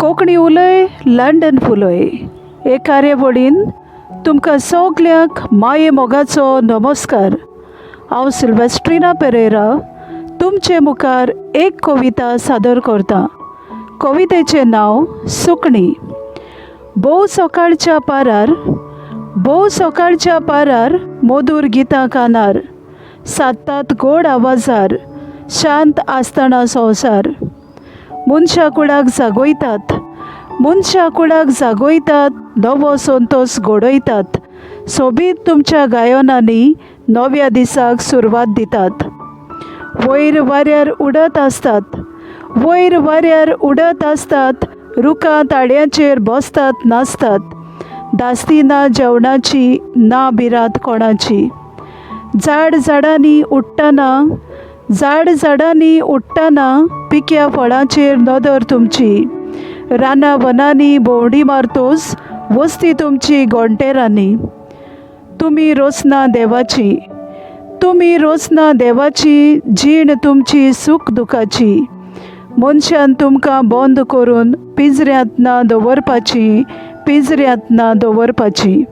कोंकणी उलय लंडन फुलय हे कार्यावळीन तुमकां सगल्यांक माये मोगाचो नमस्कार. हांव सिल्वेस्ट्रिना पेरेरा तुमचे मुखार एक कविता सादर करतां. कवितेचें नांव सुकणी. भोव सकाळच्या पारार मधुर गितां कानार सादतात गोड आवाजार शांत आसतना संवसार. मनशा कुडाक जागोयतात नवो संतोश घडयतात. सोबीत तुमच्या गायनांनी नव्या दिसाक सुरवात दितात. वयर वाऱ्यार उडत आसतात रुखां ताळयांचेर बसतात नाचतात. दास्ती ना जेवणाची ना बिरात कोणाची. झाड झाडांनी उडटाना पिक्या फळांचेर नदर तुमची. रानां वनांनी भोंवडी मारतोस वस्ती तुमची गोंटेरांनी. तुमी रोसना देवाची जीण तुमची सूख दुखाची. मनशान तुमकां बंद करून पिंजऱ्यांत ना दवरपाची.